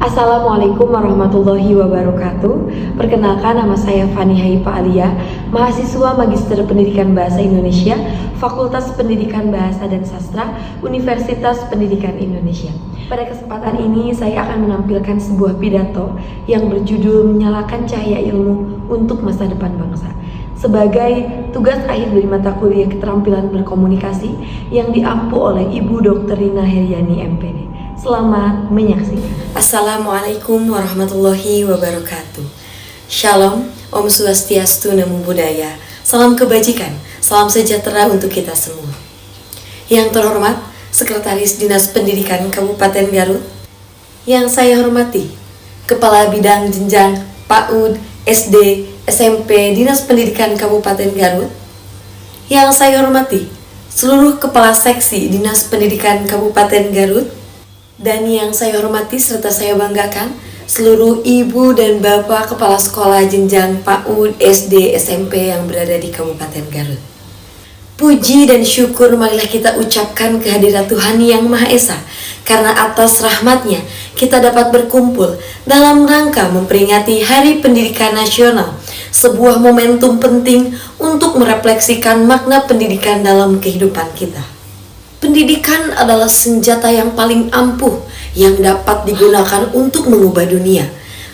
Assalamualaikum warahmatullahi wabarakatuh. Perkenalkan, nama saya Fani Haifa Alia, mahasiswa Magister Pendidikan Bahasa Indonesia, Fakultas Pendidikan Bahasa dan Sastra, Universitas Pendidikan Indonesia. Pada kesempatan ini saya akan menampilkan sebuah pidato yang berjudul Menyalakan Cahaya Ilmu untuk Masa Depan Bangsa, sebagai tugas akhir dari mata kuliah Keterampilan Berkomunikasi yang diampu oleh Ibu Dr. Rina Heriani MPD. Selamat menyaksikan. Assalamualaikum warahmatullahi wabarakatuh. Shalom, Om Swastiastu, Namo Buddhaya. Salam kebajikan, salam sejahtera untuk kita semua. Yang terhormat, Sekretaris Dinas Pendidikan Kabupaten Garut. Yang saya hormati, Kepala Bidang Jenjang PAUD, SD, SMP Dinas Pendidikan Kabupaten Garut. Yang saya hormati, seluruh Kepala Seksi Dinas Pendidikan Kabupaten Garut. Dan yang saya hormati serta saya banggakan, seluruh ibu dan bapak kepala sekolah jenjang PAUD, SD, SMP yang berada di Kabupaten Garut. Puji dan syukur marilah kita ucapkan kehadirat Tuhan Yang Maha Esa, karena atas rahmatnya kita dapat berkumpul dalam rangka memperingati Hari Pendidikan Nasional, sebuah momentum penting untuk merefleksikan makna pendidikan dalam kehidupan kita. Pendidikan adalah senjata yang paling ampuh yang dapat digunakan untuk mengubah dunia,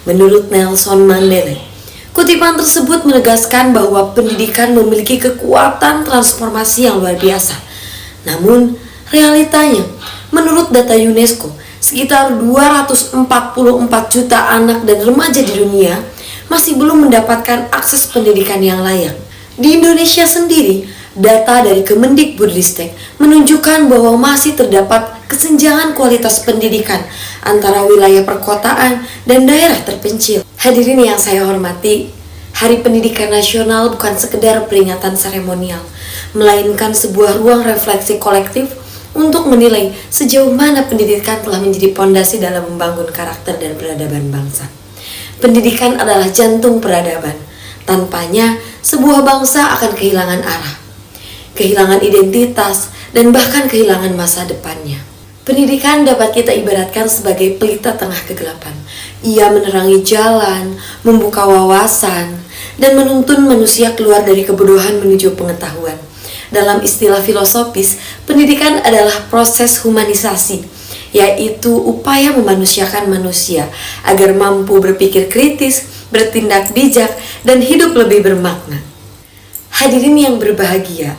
menurut Nelson Mandela. Kutipan tersebut menegaskan bahwa pendidikan memiliki kekuatan transformasi yang luar biasa. Namun, realitanya, menurut data UNESCO, sekitar 244 juta anak dan remaja di dunia masih belum mendapatkan akses pendidikan yang layak. Di Indonesia sendiri, data dari Kemendikbudristek menunjukkan bahwa masih terdapat kesenjangan kualitas pendidikan antara wilayah perkotaan dan daerah terpencil. Hadirin yang saya hormati, Hari Pendidikan Nasional bukan sekedar peringatan seremonial, melainkan sebuah ruang refleksi kolektif untuk menilai sejauh mana pendidikan telah menjadi pondasi dalam membangun karakter dan peradaban bangsa. Pendidikan adalah jantung peradaban. Tanpanya, sebuah bangsa akan kehilangan arah, kehilangan identitas, dan bahkan kehilangan masa depannya. Pendidikan dapat kita ibaratkan sebagai pelita tengah kegelapan. Ia menerangi jalan, membuka wawasan, dan menuntun manusia keluar dari kebodohan menuju pengetahuan. Dalam istilah filosofis, pendidikan adalah proses humanisasi, yaitu upaya memanusiakan manusia agar mampu berpikir kritis, bertindak bijak, dan hidup lebih bermakna. Hadirin yang berbahagia,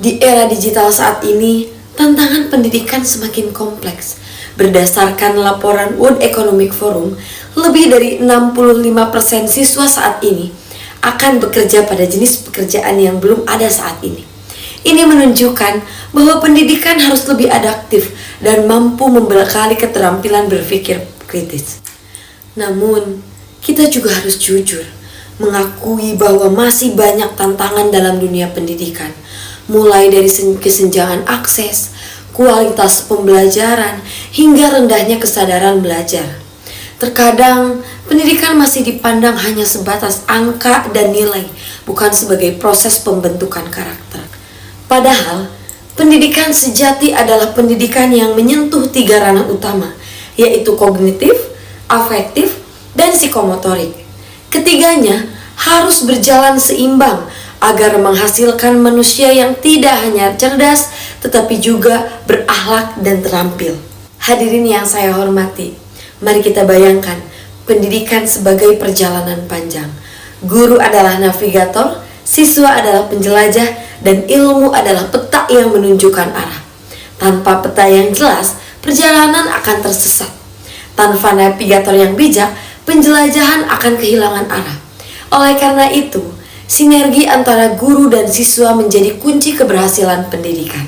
di era digital saat ini, tantangan pendidikan semakin kompleks. Berdasarkan laporan World Economic Forum, lebih dari 65% siswa saat ini akan bekerja pada jenis pekerjaan yang belum ada saat ini. Ini menunjukkan bahwa pendidikan harus lebih adaptif dan mampu membekali keterampilan berpikir kritis. Namun, kita juga harus jujur, mengakui bahwa masih banyak tantangan dalam dunia pendidikan, mulai dari kesenjangan akses, kualitas pembelajaran, hingga rendahnya kesadaran belajar. Terkadang, pendidikan masih dipandang hanya sebatas angka dan nilai, bukan sebagai proses pembentukan karakter. Padahal, pendidikan sejati adalah pendidikan yang menyentuh 3 ranah utama, yaitu kognitif, afektif, dan psikomotorik. Ketiganya harus berjalan seimbang agar menghasilkan manusia yang tidak hanya cerdas, tetapi juga berakhlak dan terampil. Hadirin yang saya hormati, mari kita bayangkan pendidikan sebagai perjalanan panjang. Guru adalah navigator, siswa adalah penjelajah, dan ilmu adalah peta yang menunjukkan arah. Tanpa peta yang jelas, perjalanan akan tersesat. Tanpa navigator yang bijak, penjelajahan akan kehilangan arah. Oleh karena itu, sinergi antara guru dan siswa menjadi kunci keberhasilan pendidikan.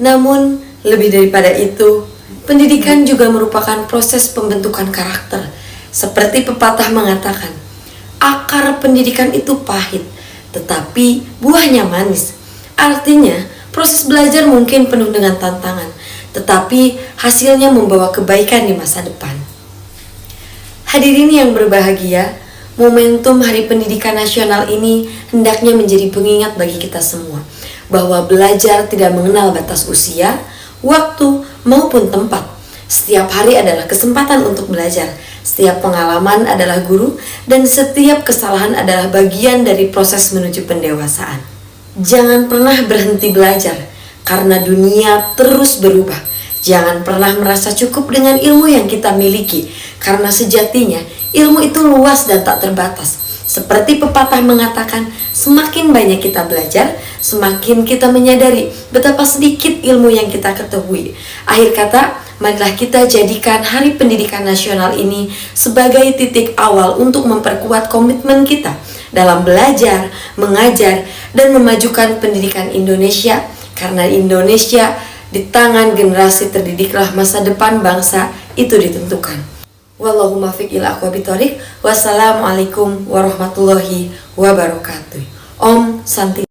Namun, lebih daripada itu, pendidikan juga merupakan proses pembentukan karakter. Seperti pepatah mengatakan, akar pendidikan itu pahit, tetapi buahnya manis. Artinya, proses belajar mungkin penuh dengan tantangan, tetapi hasilnya membawa kebaikan di masa depan. Hadirin yang berbahagia, momentum Hari Pendidikan Nasional ini hendaknya menjadi pengingat bagi kita semua bahwa belajar tidak mengenal batas usia, waktu, maupun tempat. Setiap hari adalah kesempatan untuk belajar. Setiap pengalaman adalah guru, dan setiap kesalahan adalah bagian dari proses menuju pendewasaan. Jangan pernah berhenti belajar, karena dunia terus berubah. Jangan pernah merasa cukup dengan ilmu yang kita miliki, karena sejatinya ilmu itu luas dan tak terbatas. Seperti pepatah mengatakan, semakin banyak kita belajar, semakin kita menyadari betapa sedikit ilmu yang kita ketahui. Akhir kata, marilah kita jadikan Hari Pendidikan Nasional ini sebagai titik awal untuk memperkuat komitmen kita dalam belajar, mengajar, dan memajukan pendidikan Indonesia. Karena Indonesia di tangan generasi terdidiklah masa depan bangsa itu ditentukan. Wallahu muwaffiq ila aqwamit thoriq. Wassalamualaikum warahmatullahi wabarakatuh. Om Santi.